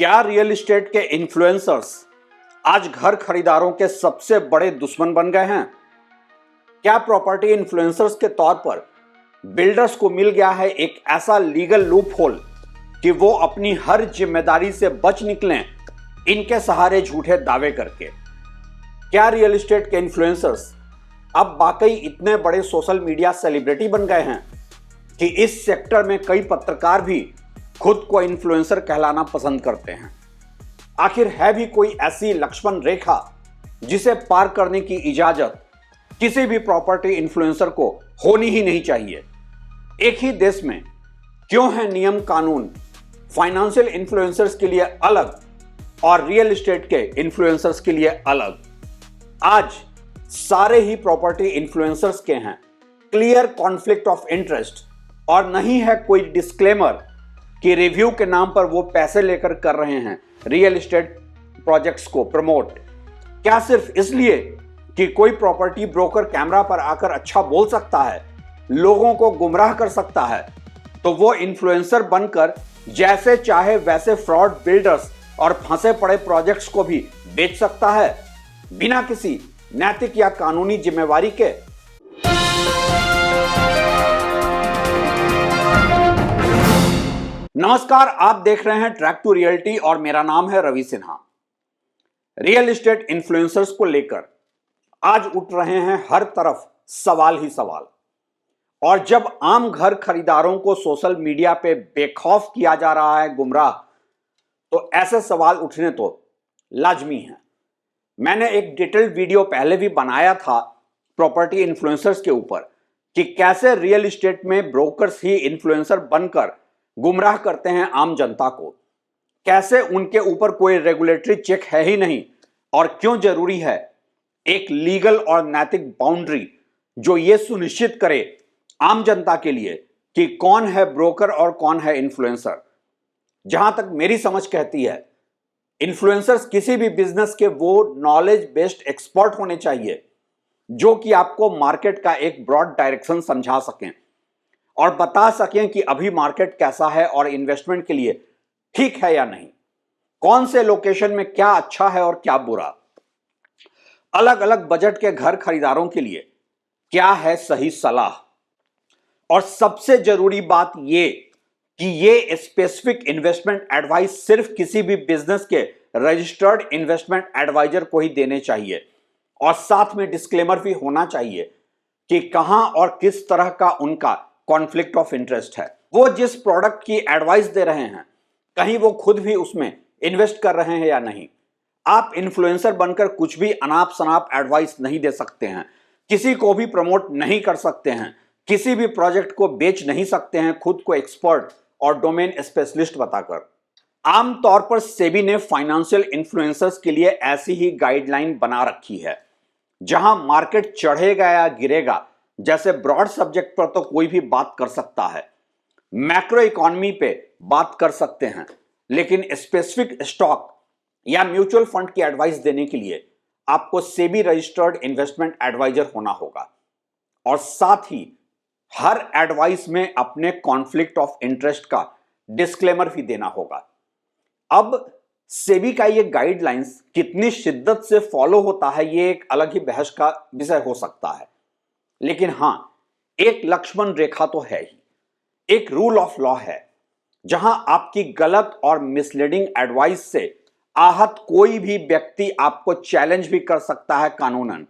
क्या real estate के influencers आज घर खरीदारों के सबसे बड़े दुश्मन बन गए हैं? क्या प्रॉपर्टी इन्फ्लुएंसर्स के तौर पर बिल्डर्स को मिल गया है एक ऐसा लीगल लूप होल कि वो अपनी हर जिम्मेदारी से बच निकलें इनके सहारे झूठे दावे करके? क्या रियल एस्टेट के इन्फ्लुएंसर्स अब वाकई इतने बड़े सोशल मीडिया सेलिब्रिटी बन गए हैं कि इस सेक्टर में कई पत्रकार भी खुद को इन्फ्लुएंसर कहलाना पसंद करते हैं? आखिर है भी कोई ऐसी लक्ष्मण रेखा जिसे पार करने की इजाजत किसी भी प्रॉपर्टी इन्फ्लुएंसर को होनी ही नहीं चाहिए? एक ही देश में क्यों है नियम कानून फाइनेंशियल इन्फ्लुएंसर्स के लिए अलग और रियल एस्टेट के इन्फ्लुएंसर्स के लिए अलग? आज सारे ही प्रॉपर्टी इन्फ्लुएंसर्स के हैं क्लियर कॉन्फ्लिक्ट ऑफ इंटरेस्ट और नहीं है कोई डिस्क्लेमर कि रिव्यू के नाम पर वो पैसे लेकर कर रहे हैं रियल एस्टेट प्रोजेक्ट्स को प्रमोट। क्या सिर्फ इसलिए कि कोई प्रॉपर्टी ब्रोकर कैमरा पर आकर अच्छा बोल सकता है, लोगों को गुमराह कर सकता है, तो वो इन्फ्लुएंसर बनकर जैसे चाहे वैसे फ्रॉड बिल्डर्स और फंसे पड़े प्रोजेक्ट्स को भी बेच सकता है बिना किसी नैतिक या कानूनी जिम्मेवारी के? नमस्कार, आप देख रहे हैं ट्रैक टू रियलिटी और मेरा नाम है Ravi Sinha. Real estate influencers को लेकर आज उठ रहे हैं हर तरफ सवाल ही सवाल, और जब आम घर खरीदारों को सोशल मीडिया पे बेखौफ किया जा रहा है गुमराह, तो ऐसे सवाल उठने तो लाजमी हैं। मैंने एक डिटेल्ड वीडियो पहले भी बनाया था प्रॉपर्टी इन्फ्लुएंसर्स के ऊपर कि कैसे रियल एस्टेट में ब्रोकर्स ही इन्फ्लुएंसर बनकर गुमराह करते हैं आम जनता को, कैसे उनके ऊपर कोई रेगुलेटरी चेक है ही नहीं, और क्यों जरूरी है एक लीगल और नैतिक बाउंड्री जो यह सुनिश्चित करे आम जनता के लिए कि कौन है ब्रोकर और कौन है इन्फ्लुएंसर। जहां तक मेरी समझ कहती है, इन्फ्लुएंसर्स किसी भी बिजनेस के वो नॉलेज बेस्ड एक्सपर्ट होने चाहिए जो कि आपको मार्केट का एक ब्रॉड डायरेक्शन समझा सकें और बता सकें कि अभी मार्केट कैसा है और इन्वेस्टमेंट के लिए ठीक है या नहीं, कौन से लोकेशन में क्या अच्छा है और क्या बुरा, अलग अलग बजट के घर खरीदारों के लिए क्या है सही सलाह, और सबसे जरूरी बात यह कि ये स्पेसिफिक इन्वेस्टमेंट एडवाइस सिर्फ किसी भी बिजनेस के रजिस्टर्ड इन्वेस्टमेंट एडवाइजर को ही देने चाहिए, और साथ में डिस्क्लेमर भी होना चाहिए कि कहां और किस तरह का उनका कॉन्फ्लिक्ट ऑफ इंटरेस्ट है। वो जिस प्रोडक्ट की एडवाइस दे रहे हैं कहीं वो खुद भी उसमें इन्वेस्ट कर रहे हैं या नहीं। आप इन्फ्लुएंसर बनकर कुछ भी अनाप शनाप एडवाइस नहीं दे सकते हैं, किसी को भी प्रमोट नहीं कर सकते हैं, किसी भी प्रोजेक्ट को बेच नहीं सकते हैं खुद को एक्सपर्ट और डोमेन स्पेशलिस्ट बताकर। आमतौर पर सेबी ने फाइनेंशियल इन्फ्लुएंसर्स के लिए ऐसी ही गाइडलाइन बना रखी है, जहां मार्केट चढ़ेगा या गिरेगा जैसे ब्रॉड सब्जेक्ट पर तो कोई भी बात कर सकता है, मैक्रो इकोनॉमी पे बात कर सकते हैं, लेकिन स्पेसिफिक स्टॉक या म्यूचुअल फंड की एडवाइस देने के लिए आपको सेबी रजिस्टर्ड इन्वेस्टमेंट एडवाइजर होना होगा, और साथ ही हर एडवाइस में अपने कॉन्फ्लिक्ट ऑफ इंटरेस्ट का डिस्क्लेमर भी देना होगा। अब सेबी का ये गाइडलाइंस कितनी शिद्दत से फॉलो होता है ये एक अलग ही बहस का विषय हो सकता है, लेकिन हां, एक लक्ष्मण रेखा तो है ही, एक रूल ऑफ लॉ है जहां आपकी गलत और मिसलीडिंग एडवाइस से आहत कोई भी व्यक्ति आपको चैलेंज भी कर सकता है कानूनन।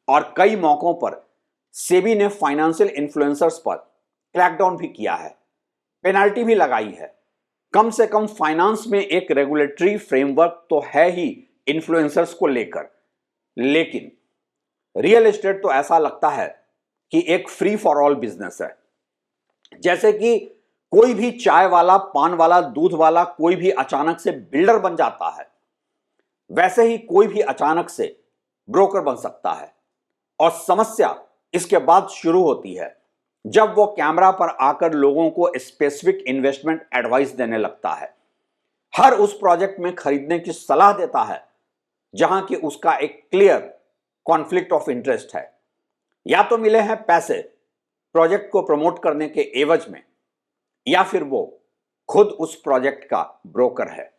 और कई मौकों पर सेबी ने फाइनेंशियल इन्फ्लुएंसर्स पर क्रैकडाउन भी किया है, पेनाल्टी भी लगाई है। कम से कम फाइनेंस में एक रेगुलेटरी फ्रेमवर्क तो है ही इन्फ्लुएंसर्स को लेकर, लेकिन रियल एस्टेट तो ऐसा लगता है कि एक फ्री फॉर ऑल बिजनेस है। जैसे कि कोई भी चाय वाला, पान वाला, दूध वाला कोई भी अचानक से बिल्डर बन जाता है, वैसे ही कोई भी अचानक से ब्रोकर बन सकता है। और समस्या इसके बाद शुरू होती है जब वो कैमरा पर आकर लोगों को स्पेसिफिक इन्वेस्टमेंट एडवाइस देने लगता है, हर उस प्रोजेक्ट में खरीदने की सलाह देता है जहां कि उसका एक क्लियर कॉन्फ्लिक्ट ऑफ इंटरेस्ट है। या तो मिले हैं पैसे प्रोजेक्ट को प्रमोट करने के एवज में, या फिर वो खुद उस प्रोजेक्ट का ब्रोकर है।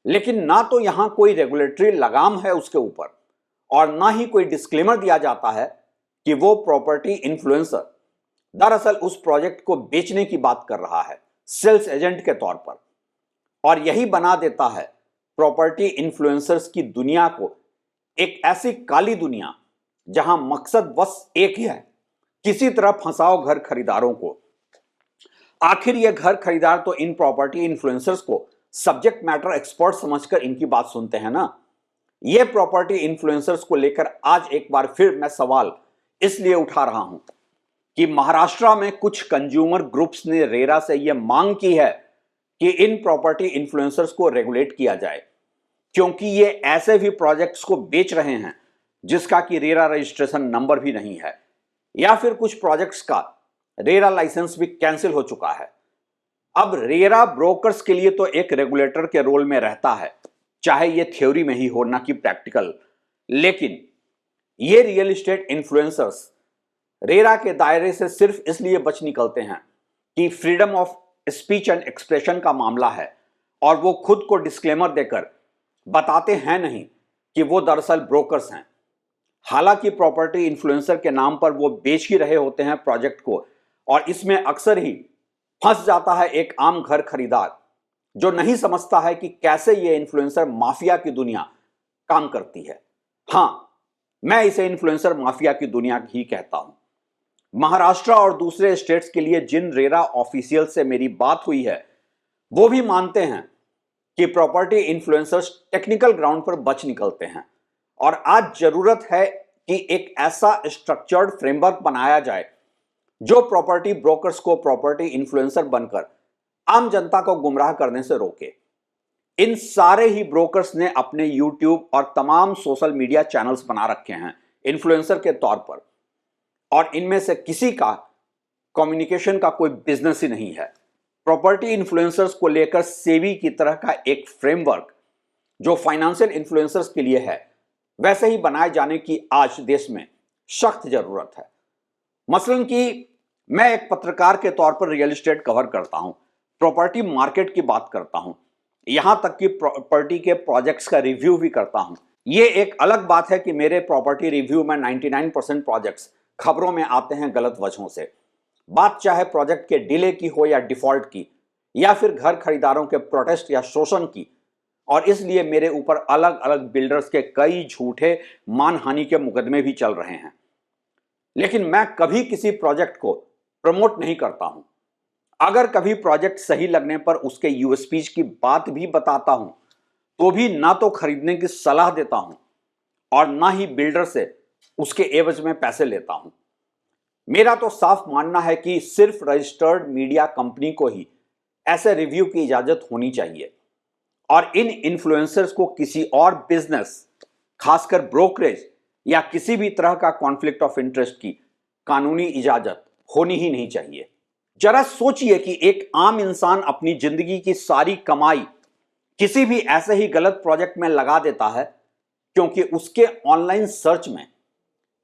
लेकिन ना तो यहां कोई रेगुलेटरी लगाम है उसके ऊपर और ना ही कोई डिस्क्लेमर दिया जाता है कि वो प्रॉपर्टी इन्फ्लुएंसर दरअसल उस प्रोजेक्ट को बेचने की बात कर रहा है सेल्स एजेंट के तौर पर। और यही बना देता है प्रॉपर्टी इन्फ्लुएंसर्स की दुनिया को एक ऐसी काली दुनिया जहां मकसद बस एक ही है, किसी तरह फंसाओ घर खरीदारों को। आखिर ये घर खरीदार तो इन प्रॉपर्टी इन्फ्लुएंसर्स को सब्जेक्ट मैटर एक्सपर्ट समझकर इनकी बात सुनते हैं ना। ये प्रॉपर्टी इन्फ्लुएंसर्स को लेकर आज एक बार फिर मैं सवाल इसलिए उठा रहा हूं कि महाराष्ट्र में कुछ कंज्यूमर ग्रुप्स ने रेरा से यह मांग की है कि इन प्रॉपर्टी इन्फ्लुएंसर्स को रेगुलेट किया जाए, क्योंकि ये ऐसे भी प्रोजेक्ट्स को बेच रहे हैं जिसका कि रेरा रजिस्ट्रेशन नंबर भी नहीं है, या फिर कुछ प्रोजेक्ट्स का रेरा लाइसेंस भी कैंसिल हो चुका है। अब रेरा ब्रोकर्स के लिए तो एक रेगुलेटर के रोल में रहता है, चाहे ये थ्योरी में ही हो ना कि प्रैक्टिकल। लेकिन ये रियल एस्टेट इन्फ्लुएंसर्स रेरा के दायरे से सिर्फ इसलिए बच निकलते हैं कि freedom of speech and expression का मामला है और वो खुद को डिस्क्लेमर देकर बताते हैं नहीं कि वो दरअसल ब्रोकर्स हैं। हालांकि प्रॉपर्टी इन्फ्लुएंसर के नाम पर वो बेच ही रहे होते हैं प्रोजेक्ट को, और इसमें अक्सर ही फंस जाता है एक आम घर खरीदार जो नहीं समझता है कि कैसे ये इन्फ्लुएंसर माफिया की दुनिया काम करती है। हां, मैं इसे इन्फ्लुएंसर माफिया की दुनिया ही कहता हूं। महाराष्ट्र और दूसरे स्टेट्स के लिए जिन रेरा ऑफिशियल से मेरी बात हुई है वो भी मानते हैं कि प्रॉपर्टी इन्फ्लुएंसर्स टेक्निकल ग्राउंड पर बच निकलते हैं, और आज जरूरत है कि एक ऐसा स्ट्रक्चर्ड फ्रेमवर्क बनाया जाए जो प्रॉपर्टी ब्रोकर्स को प्रॉपर्टी इन्फ्लुएंसर बनकर आम जनता को गुमराह करने से रोके। इन सारे ही ब्रोकर्स ने अपने यूट्यूब और तमाम सोशल मीडिया चैनल्स बना रखे हैं इन्फ्लुएंसर के तौर पर, और इनमें से किसी का कम्युनिकेशन का कोई बिजनेस ही नहीं है। प्रॉपर्टी इन्फ्लुएंसर्स को लेकर सेबी की तरह का एक फ्रेमवर्क जो फाइनेंशियल इन्फ्लुएंसर्स के लिए है वैसे ही बनाए जाने की आज देश में सख्त जरूरत है। मसलन कि मैं एक पत्रकार के तौर पर रियल एस्टेट कवर करता हूं, प्रॉपर्टी मार्केट की बात करता हूं, यहां तक कि प्रॉपर्टी के प्रोजेक्ट्स का रिव्यू भी करता हूं। यह एक अलग बात है कि मेरे प्रॉपर्टी रिव्यू में 99% प्रोजेक्ट्स खबरों में आते हैं गलत वजहों से। बात चाहे प्रोजेक्ट के डिले की हो या डिफॉल्ट की, या फिर घर खरीदारों के प्रोटेस्ट या शोषण की, और इसलिए मेरे ऊपर अलग अलग बिल्डर्स के कई झूठे मानहानि के मुकदमे भी चल रहे हैं। लेकिन मैं कभी किसी प्रोजेक्ट को प्रमोट नहीं करता हूं। अगर कभी प्रोजेक्ट सही लगने पर उसके यूएसपीज की बात भी बताता हूं तो भी ना तो खरीदने की सलाह देता हूं और ना ही बिल्डर से उसके एवज में पैसे लेता हूं। मेरा तो साफ मानना है कि सिर्फ रजिस्टर्ड मीडिया कंपनी को ही ऐसे रिव्यू की इजाजत होनी चाहिए, और इन इन्फ्लुएंसर्स को किसी और बिजनेस, खासकर ब्रोकरेज या किसी भी तरह का कॉन्फ्लिक्ट ऑफ इंटरेस्ट की कानूनी इजाजत होनी ही नहीं चाहिए। जरा सोचिए कि एक आम इंसान अपनी जिंदगी की सारी कमाई किसी भी ऐसे ही गलत प्रोजेक्ट में लगा देता है क्योंकि उसके ऑनलाइन सर्च में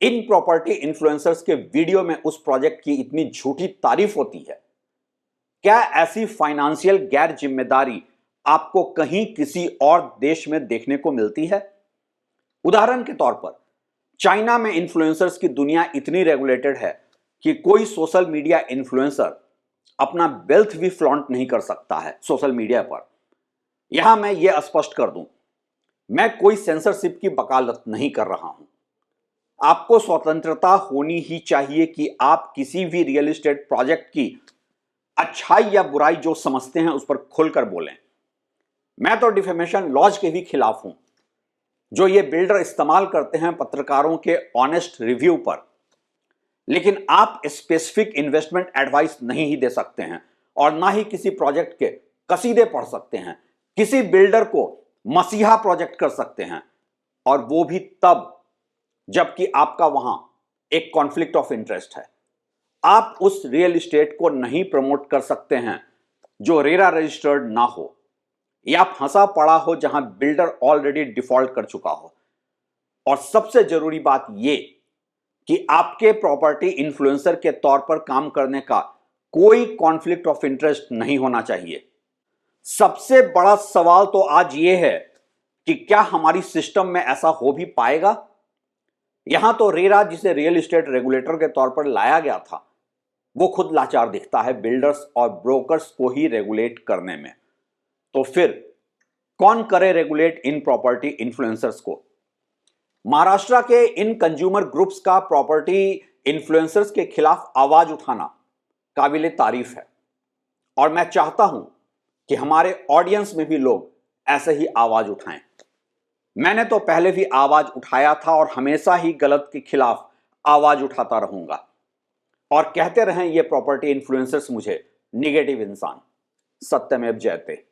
इन प्रॉपर्टी इन्फ्लुएंसर्स के वीडियो में उस प्रोजेक्ट की इतनी झूठी तारीफ होती है। क्या ऐसी फाइनेंशियल गैर जिम्मेदारी आपको कहीं किसी और देश में देखने को मिलती है? उदाहरण के तौर पर चाइना में इन्फ्लुएंसर्स की दुनिया इतनी रेगुलेटेड है कि कोई सोशल मीडिया इन्फ्लुएंसर अपना वेल्थ भी फ्लॉन्ट नहीं कर सकता है सोशल मीडिया पर। यहां मैं यह स्पष्ट कर दूं, मैं कोई सेंसरशिप की वकालत नहीं कर रहा हूं। आपको स्वतंत्रता होनी ही चाहिए कि आप किसी भी रियल एस्टेट प्रोजेक्ट की अच्छाई या बुराई जो समझते हैं उस पर खुलकर बोलें। मैं तो डिफेमेशन लॉज के भी खिलाफ हूं जो ये बिल्डर इस्तेमाल करते हैं पत्रकारों के ऑनेस्ट रिव्यू पर। लेकिन आप स्पेसिफिक इन्वेस्टमेंट एडवाइस नहीं ही दे सकते हैं और ना ही किसी प्रोजेक्ट के कसीदे पढ़ सकते हैं, किसी बिल्डर को मसीहा प्रोजेक्ट कर सकते हैं, और वो भी तब जबकि आपका वहां एक कॉन्फ्लिक्ट ऑफ इंटरेस्ट है। आप उस रियल एस्टेट को नहीं प्रमोट कर सकते हैं जो रेरा रजिस्टर्ड ना हो या फंसा पड़ा हो जहां बिल्डर ऑलरेडी डिफॉल्ट कर चुका हो। और सबसे जरूरी बात यह कि आपके प्रॉपर्टी इन्फ्लुएंसर के तौर पर काम करने का कोई कॉन्फ्लिक्ट ऑफ इंटरेस्ट नहीं होना चाहिए। सबसे बड़ा सवाल तो आज यह है कि क्या हमारी सिस्टम में ऐसा हो भी पाएगा। यहां तो रेरा, जिसे रियल एस्टेट रेगुलेटर के तौर पर लाया गया था, वो खुद लाचार दिखता है बिल्डर्स और ब्रोकर्स को ही रेगुलेट करने में। तो फिर कौन करे रेगुलेट इन प्रॉपर्टी इन्फ्लुएंसर्स को। महाराष्ट्र के इन कंज्यूमर ग्रुप्स का प्रॉपर्टी इन्फ्लुएंसर्स के खिलाफ आवाज उठाना काबिले तारीफ है, और मैं चाहता हूं कि हमारे ऑडियंस में भी लोग ऐसे ही आवाज उठाएं। मैंने तो पहले भी आवाज उठाया था और हमेशा ही गलत के खिलाफ आवाज उठाता रहूंगा, और कहते रहें ये प्रॉपर्टी इन्फ्लुएंसर्स मुझे निगेटिव इंसान। सत्यमेव जयते।